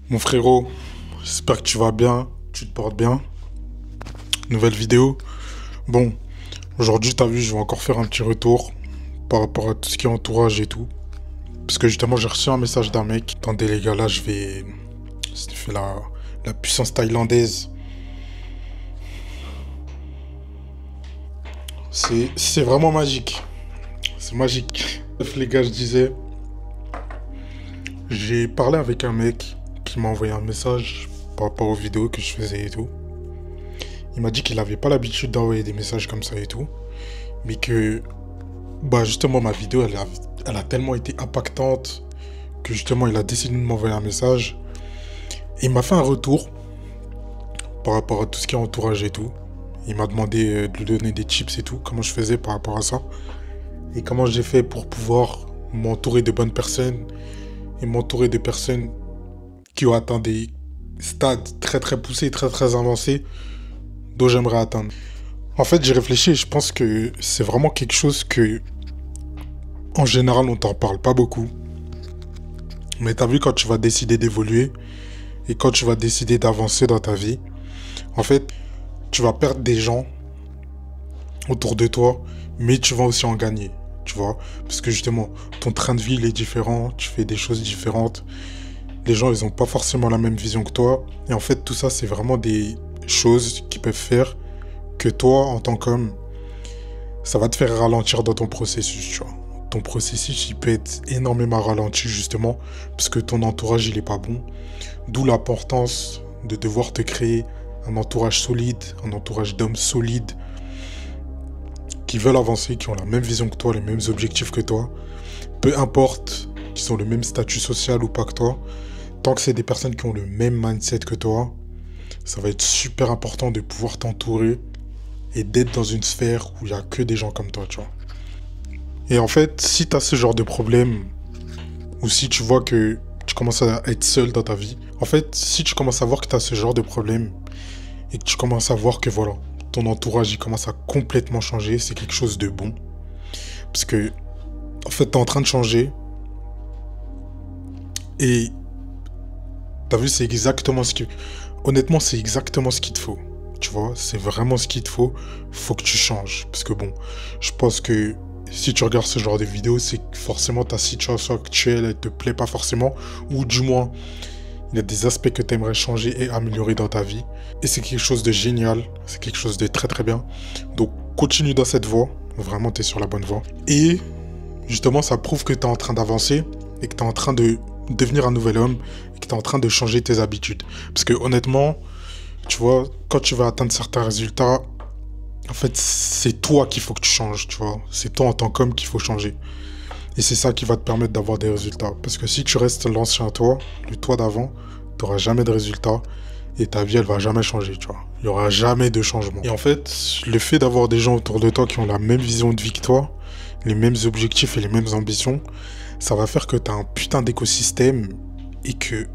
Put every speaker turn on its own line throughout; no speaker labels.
Mon frérot, j'espère que tu vas bien, tu te portes bien. Nouvelle vidéo. Bon, aujourd'hui, t'as vu, je vais encore faire un petit retour par rapport à tout ce qui est entourage et tout. Parce que justement, j'ai reçu un message d'un mec. Attendez les gars, là, je vais... C'est la puissance thaïlandaise. C'est vraiment magique. C'est magique. Bref, les gars, je disais... J'ai parlé avec un mec qui m'a envoyé un message par rapport aux vidéos que je faisais et tout. Il m'a dit qu'il n'avait pas l'habitude d'envoyer des messages comme ça et tout. Mais que, bah justement, ma vidéo, elle a tellement été impactante que justement, il a décidé de m'envoyer un message. Et il m'a fait un retour par rapport à tout ce qui est entourage et tout. Il m'a demandé de lui donner des tips et tout, comment je faisais par rapport à ça. Et comment j'ai fait pour pouvoir m'entourer de bonnes personnes et m'entourer de personnes qui ont atteint des stades très très poussés, très très avancés dont j'aimerais atteindre. En fait, j'ai réfléchi et je pense que c'est vraiment quelque chose que, en général, on t'en parle pas beaucoup. Mais t'as vu, quand tu vas décider d'évoluer et quand tu vas décider d'avancer dans ta vie, en fait, tu vas perdre des gens autour de toi, mais tu vas aussi en gagner, tu vois. Parce que justement, ton train de vie, il est différent, tu fais des choses différentes. Les gens, ils ont pas forcément la même vision que toi. Et en fait, tout ça, c'est vraiment des choses qui peuvent faire que toi, en tant qu'homme, ça va te faire ralentir dans ton processus, tu vois. Ton processus, il peut être énormément ralenti, justement, parce que ton entourage, il est pas bon. D'où l'importance de devoir te créer un entourage solide, un entourage d'hommes solides, qui veulent avancer, qui ont la même vision que toi, les mêmes objectifs que toi. Peu importe qu'ils ont le même statut social ou pas que toi, tant que c'est des personnes qui ont le même mindset que toi, ça va être super important de pouvoir t'entourer et d'être dans une sphère où il n'y a que des gens comme toi, tu vois. Et en fait, si tu as ce genre de problème, ou si tu vois que tu commences à être seul dans ta vie, en fait, si tu commences à voir que tu as ce genre de problème, et que tu commences à voir que voilà, ton entourage il commence à complètement changer, c'est quelque chose de bon. Parce que, en fait, tu es en train de changer, et t'as vu, c'est exactement ce que... Honnêtement, c'est exactement ce qu'il te faut. Tu vois, c'est vraiment ce qu'il te faut. Faut que tu changes. Parce que bon, je pense que si tu regardes ce genre de vidéos, c'est que forcément ta situation actuelle, elle te plaît pas forcément. Ou du moins, il y a des aspects que tu aimerais changer et améliorer dans ta vie. Et c'est quelque chose de génial. C'est quelque chose de très très bien. Donc, continue dans cette voie. Vraiment, tu es sur la bonne voie. Et justement, ça prouve que tu es en train d'avancer et que tu es en train de devenir un nouvel homme et que tu es en train de changer tes habitudes. Parce que honnêtement, tu vois, quand tu vas atteindre certains résultats, en fait, c'est toi qu'il faut que tu changes, tu vois. C'est toi en tant qu'homme qu'il faut changer. Et c'est ça qui va te permettre d'avoir des résultats. Parce que si tu restes l'ancien toi, le toi d'avant, tu n'auras jamais de résultats et ta vie, elle va jamais changer, tu vois. Il n'y aura jamais de changement. Et en fait, le fait d'avoir des gens autour de toi qui ont la même vision de vie que toi, les mêmes objectifs et les mêmes ambitions, ça va faire que tu as un putain d'écosystème et que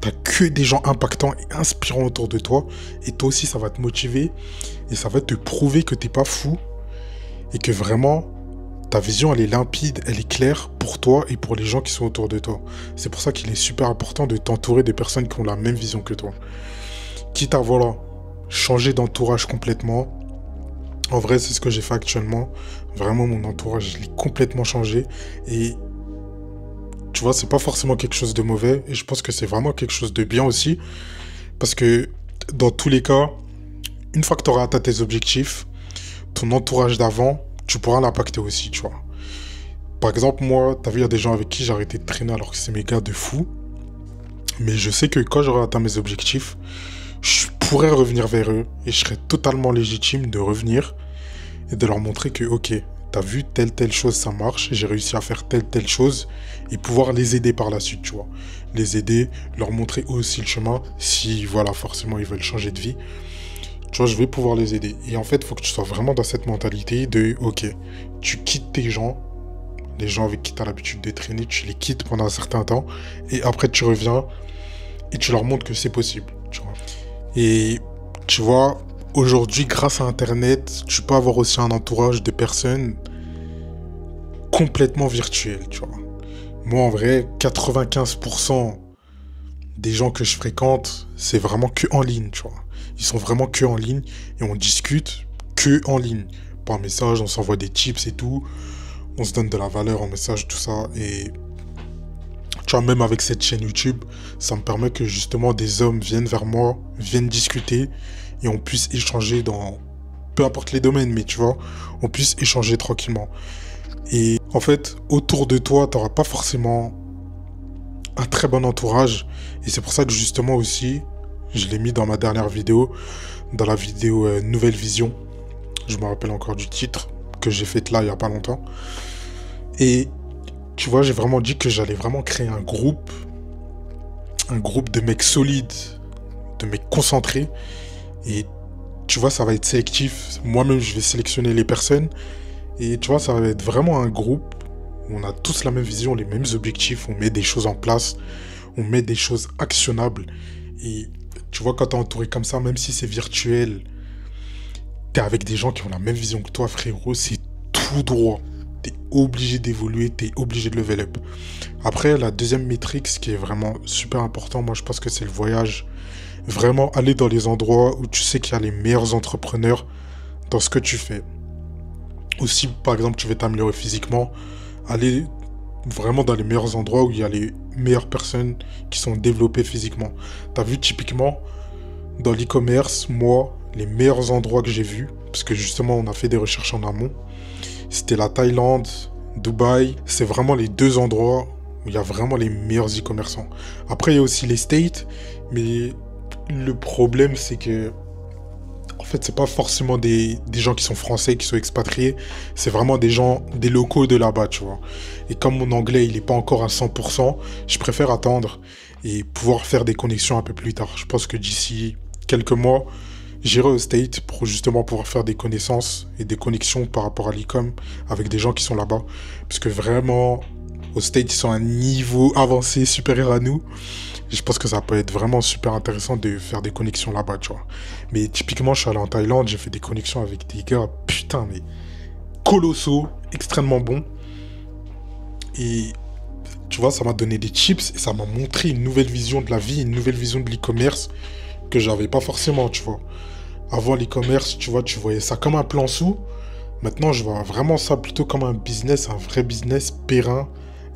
t'as que des gens impactants et inspirants autour de toi. Et toi aussi, ça va te motiver et ça va te prouver que t'es pas fou et que vraiment, ta vision, elle est limpide, elle est claire pour toi et pour les gens qui sont autour de toi. C'est pour ça qu'il est super important de t'entourer des personnes qui ont la même vision que toi. Quitte à, voilà, changer d'entourage complètement. En vrai, c'est ce que j'ai fait actuellement. Vraiment, mon entourage, il est complètement changé. Et tu vois, c'est pas forcément quelque chose de mauvais. Et je pense que c'est vraiment quelque chose de bien aussi. Parce que dans tous les cas, une fois que tu auras atteint tes objectifs, ton entourage d'avant, tu pourras l'impacter aussi, tu vois. Par exemple, moi, t'as vu, il y a des gens avec qui j'ai arrêté de traîner alors que c'est mes gars de fou. Mais je sais que quand j'aurai atteint mes objectifs, je pourrais revenir vers eux. Et je serais totalement légitime de revenir et de leur montrer que, ok, t'as vu telle chose, ça marche, j'ai réussi à faire telle chose, et pouvoir les aider par la suite, tu vois. Les aider, leur montrer aussi le chemin, si, voilà, forcément, ils veulent changer de vie. Tu vois, je vais pouvoir les aider. Et en fait, il faut que tu sois vraiment dans cette mentalité de, ok, tu quittes tes gens, les gens avec qui tu as l'habitude de traîner, tu les quittes pendant un certain temps, et après tu reviens, et tu leur montres que c'est possible, tu vois. Et tu vois, aujourd'hui, grâce à Internet, tu peux avoir aussi un entourage de personnes complètement virtuelles, tu vois. Moi, en vrai, 95% des gens que je fréquente, c'est vraiment que en ligne, tu vois. Ils sont vraiment que en ligne et on discute que en ligne. Par message, on s'envoie des tips et tout. On se donne de la valeur en message, tout ça. Et tu vois, même avec cette chaîne YouTube, ça me permet que justement des hommes viennent vers moi, viennent discuter et on puisse échanger dans peu importe les domaines, mais tu vois, on puisse échanger tranquillement. Et en fait, autour de toi, tu n'auras pas forcément un très bon entourage. Et c'est pour ça que justement aussi, je l'ai mis dans ma dernière vidéo, dans la vidéo Nouvelle Vision. Je me rappelle encore du titre que j'ai fait là il n'y a pas longtemps. Et tu vois, j'ai vraiment dit que j'allais vraiment créer un groupe de mecs solides, de mecs concentrés. Et tu vois, ça va être sélectif. Moi-même, je vais sélectionner les personnes. Et tu vois, ça va être vraiment un groupe où on a tous la même vision, les mêmes objectifs. On met des choses en place, on met des choses actionnables. Et tu vois, quand t'es entouré comme ça, même si c'est virtuel, t'es avec des gens qui ont la même vision que toi, frérot, c'est tout droit. T'es obligé d'évoluer, t'es obligé de level up. Après, la deuxième métrique, ce qui est vraiment super important, moi je pense que c'est le voyage. Vraiment aller dans les endroits où tu sais qu'il y a les meilleurs entrepreneurs dans ce que tu fais. Aussi, par exemple, tu veux t'améliorer physiquement, aller vraiment dans les meilleurs endroits où il y a les meilleures personnes qui sont développées physiquement. T'as vu, typiquement, dans l'e-commerce, moi, les meilleurs endroits que j'ai vus, parce que justement, on a fait des recherches en amont, c'était la Thaïlande, Dubaï. C'est vraiment les deux endroits où il y a vraiment les meilleurs e-commerçants. Après, il y a aussi les States, mais le problème, c'est que en fait, c'est pas forcément des gens qui sont français, qui sont expatriés. C'est vraiment des gens, des locaux de là-bas, tu vois. Et comme mon anglais, il est pas encore à 100%, je préfère attendre et pouvoir faire des connexions un peu plus tard. Je pense que d'ici quelques mois, j'irai au State pour justement pouvoir faire des connaissances et des connexions par rapport à l'e-com avec des gens qui sont là-bas. Parce que vraiment, au State, ils sont à un niveau avancé supérieur à nous. Et je pense que ça peut être vraiment super intéressant de faire des connexions là-bas, tu vois. Mais typiquement, je suis allé en Thaïlande, j'ai fait des connexions avec des gars, putain, mais colossaux, extrêmement bons. Et tu vois, ça m'a donné des chips et ça m'a montré une nouvelle vision de la vie, une nouvelle vision de l'e-commerce que j'avais pas forcément, tu vois. Avant l'e-commerce, tu vois, tu voyais ça comme un plan sous. Maintenant, je vois vraiment ça plutôt comme un business, un vrai business périn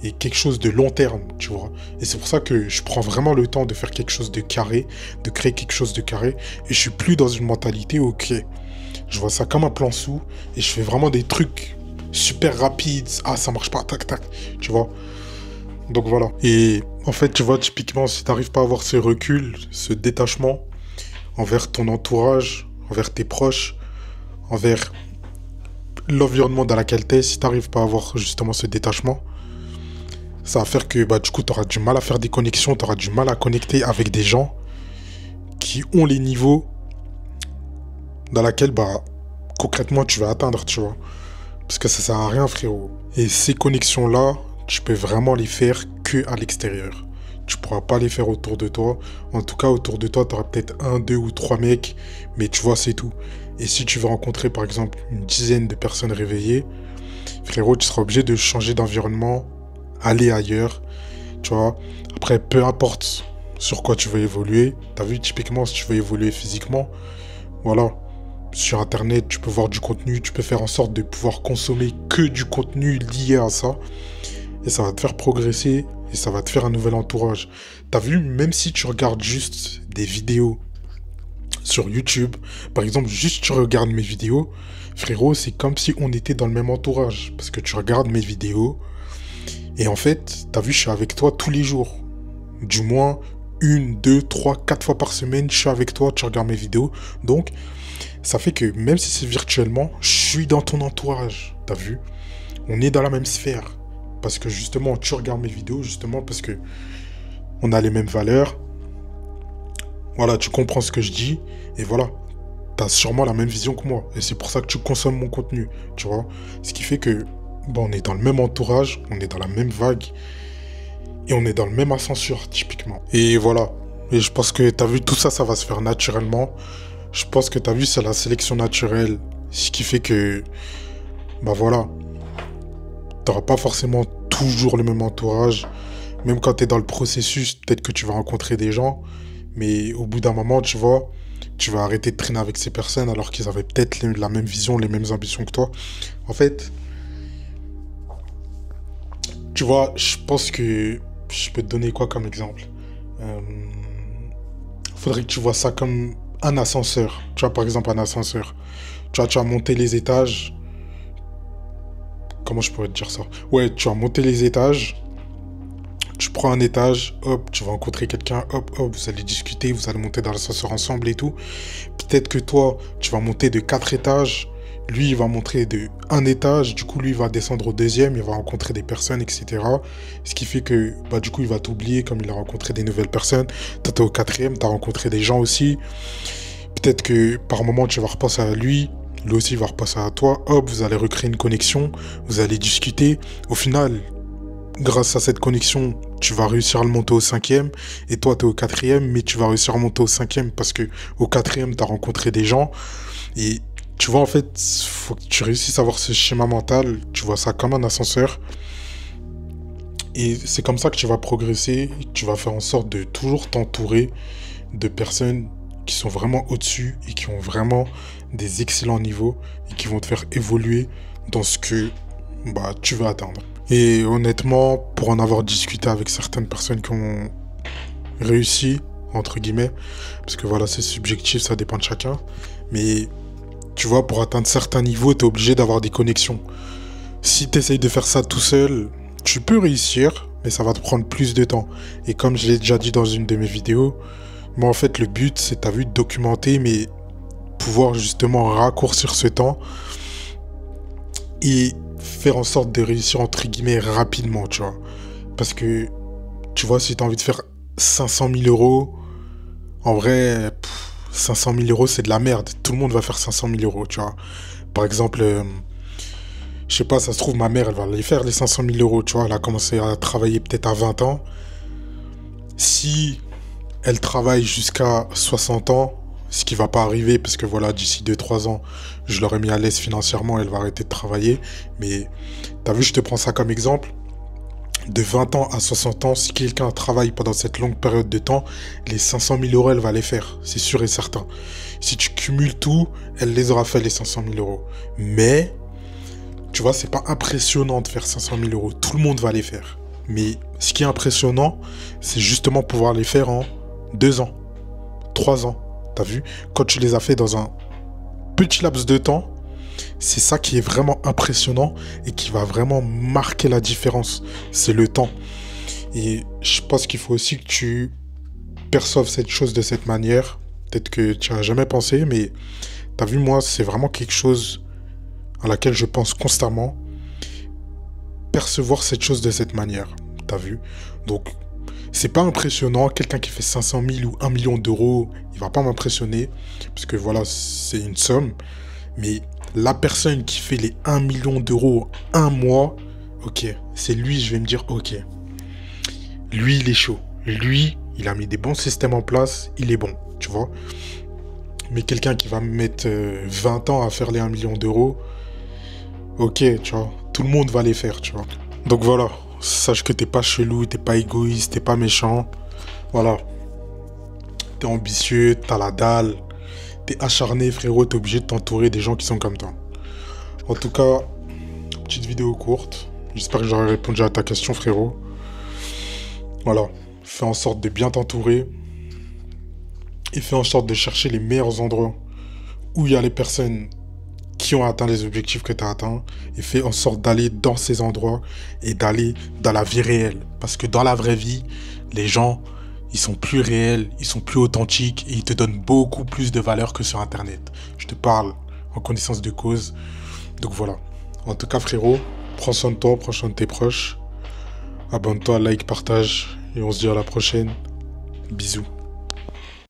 et quelque chose de long terme, tu vois. Et c'est pour ça que je prends vraiment le temps de faire quelque chose de carré, de créer quelque chose de carré. Et je suis plus dans une mentalité, ok, je vois ça comme un plan sous et je fais vraiment des trucs super rapides. Ah, ça marche pas, tac, tac, tu vois. Donc voilà. Et en fait, tu vois, typiquement, si t'arrives pas à avoir ce recul, ce détachement envers ton entourage, envers tes proches, envers l'environnement dans lequel t'es, si t'arrives pas à avoir justement ce détachement, ça va faire que bah, du coup, tu auras du mal à faire des connexions, tu auras du mal à connecter avec des gens qui ont les niveaux dans lesquels bah, concrètement tu vas atteindre, tu vois. Parce que ça sert à rien, frérot. Et ces connexions-là, tu peux vraiment les faire que à l'extérieur. Tu pourras pas les faire autour de toi. En tout cas, autour de toi, tu auras peut-être un, deux ou trois mecs, mais tu vois, c'est tout. Et si tu veux rencontrer, par exemple, une dizaine de personnes réveillées, frérot, tu seras obligé de changer d'environnement, aller ailleurs, tu vois. Après, peu importe sur quoi tu veux évoluer. T'as vu, typiquement, si tu veux évoluer physiquement, voilà. Sur Internet, tu peux voir du contenu, tu peux faire en sorte de pouvoir consommer que du contenu lié à ça. Et ça va te faire progresser et ça va te faire un nouvel entourage. T'as vu, même si tu regardes juste des vidéos sur YouTube, par exemple, juste tu regardes mes vidéos, frérot, c'est comme si on était dans le même entourage. Parce que tu regardes mes vidéos et en fait, t'as vu, je suis avec toi tous les jours. Du moins, 1, 2, 3, 4 fois par semaine, je suis avec toi, tu regardes mes vidéos. Donc, ça fait que même si c'est virtuellement, je suis dans ton entourage. T'as vu? On est dans la même sphère. Parce que justement, tu regardes mes vidéos, justement, parce que on a les mêmes valeurs. Voilà, tu comprends ce que je dis. Et voilà, t'as sûrement la même vision que moi. Et c'est pour ça que tu consommes mon contenu. Tu vois? Ce qui fait que, bon, on est dans le même entourage, on est dans la même vague. Et on est dans le même ascenseur, typiquement. Et voilà. Et je pense que t'as vu, tout ça, ça va se faire naturellement. Je pense que t'as vu, c'est la sélection naturelle. Ce qui fait que, bah voilà, t'auras pas forcément toujours le même entourage. Même quand tu es dans le processus, peut-être que tu vas rencontrer des gens, mais au bout d'un moment, tu vois, tu vas arrêter de traîner avec ces personnes alors qu'ils avaient peut-être la même vision, les mêmes ambitions que toi. En fait, tu vois, je pense que je peux te donner quoi comme exemple? Euh, Faudrait que tu vois ça comme un ascenseur. Tu vois, par exemple, un ascenseur. Tu vas monter les étages. Comment je pourrais te dire ça? Ouais, tu vas monter les étages. Tu prends un étage, hop, tu vas rencontrer quelqu'un, hop, hop, vous allez discuter, vous allez monter dans l'ascenseur ensemble et tout. Peut-être que toi, tu vas monter de 4 étages, lui, il va monter de un étage, du coup, lui, il va descendre au deuxième, il va rencontrer des personnes, etc. Ce qui fait que, bah, du coup, il va t'oublier comme il a rencontré des nouvelles personnes. Toi, t'es au quatrième, t'as rencontré des gens aussi. Peut-être que par moment, tu vas repenser à lui aussi, il va repenser à toi. Hop, vous allez recréer une connexion, vous allez discuter. Au final, grâce à cette connexion, tu vas réussir à le monter au cinquième. Et toi, tu es au quatrième, mais tu vas réussir à monter au cinquième parce que au quatrième, tu as rencontré des gens. Et tu vois, en fait, faut que tu réussisses à avoir ce schéma mental. Tu vois ça comme un ascenseur. Et c'est comme ça que tu vas progresser. Tu vas faire en sorte de toujours t'entourer de personnes qui sont vraiment au-dessus et qui ont vraiment des excellents niveaux et qui vont te faire évoluer dans ce que bah, tu veux atteindre. Et honnêtement, pour en avoir discuté avec certaines personnes qui ont réussi, entre guillemets, parce que voilà, c'est subjectif, ça dépend de chacun, mais tu vois, pour atteindre certains niveaux, tu es obligé d'avoir des connexions. Si tu essayes de faire ça tout seul, tu peux réussir, mais ça va te prendre plus de temps. Et comme je l'ai déjà dit dans une de mes vidéos, moi en fait, le but, c'est, t'as vu, de documenter, mais pouvoir justement raccourcir ce temps et faire en sorte de réussir entre guillemets rapidement, tu vois. Parce que, tu vois, si tu as envie de faire 500 000 euros, en vrai, 500 000 euros, c'est de la merde. Tout le monde va faire 500 000 euros, tu vois. Par exemple, je sais pas, ça se trouve, ma mère, elle va les faire, les 500 000 euros, tu vois. Elle a commencé à travailler peut-être à 20 ans. Si elle travaille jusqu'à 60 ans, ce qui va pas arriver parce que voilà, d'ici 2-3 ans, je l'aurai mis à l'aise financièrement, elle va arrêter de travailler. Mais t'as vu, je te prends ça comme exemple. De 20 ans à 60 ans, si quelqu'un travaille pendant cette longue période de temps, les 500 000 euros, elle va les faire, c'est sûr et certain. Si tu cumules tout, elle les aura fait les 500 000 euros. Mais, tu vois, c'est pas impressionnant de faire 500 000 euros. Tout le monde va les faire. Mais ce qui est impressionnant, c'est justement pouvoir les faire en 2 ans, 3 ans. T'as vu? Quand tu les as fait dans un petit laps de temps, c'est ça qui est vraiment impressionnant et qui va vraiment marquer la différence. C'est le temps. Et je pense qu'il faut aussi que tu perçoives cette chose de cette manière. Peut-être que tu n'y as jamais pensé, mais t'as vu, moi, c'est vraiment quelque chose à laquelle je pense constamment. Percevoir cette chose de cette manière. T'as vu? Donc, c'est pas impressionnant. Quelqu'un qui fait 500 000 ou 1 million d'euros, il va pas m'impressionner. Parce que voilà, c'est une somme. Mais la personne qui fait les 1 million d'euros un mois, ok, c'est lui, je vais me dire, ok. Lui, il est chaud. Lui, il a mis des bons systèmes en place, il est bon, tu vois. Mais quelqu'un qui va me mettre 20 ans à faire les 1 million d'euros, ok, tu vois, tout le monde va les faire, tu vois. Donc voilà, sache que t'es pas chelou, t'es pas égoïste, t'es pas méchant. Voilà. T'es ambitieux, t'as la dalle, t'es acharné, frérot, t'es obligé de t'entourer des gens qui sont comme toi. En tout cas, petite vidéo courte. J'espère que j'aurai répondu à ta question, frérot. Voilà. Fais en sorte de bien t'entourer. Et fais en sorte de chercher les meilleurs endroits où il y a les personnes qui ont atteint les objectifs que tu as atteints. Et fais en sorte d'aller dans ces endroits et d'aller dans la vie réelle. Parce que dans la vraie vie, les gens, ils sont plus réels, ils sont plus authentiques et ils te donnent beaucoup plus de valeur que sur Internet. Je te parle en connaissance de cause. Donc voilà. En tout cas, frérot, prends soin de toi, prends soin de tes proches. Abonne-toi, like, partage. Et on se dit à la prochaine. Bisous.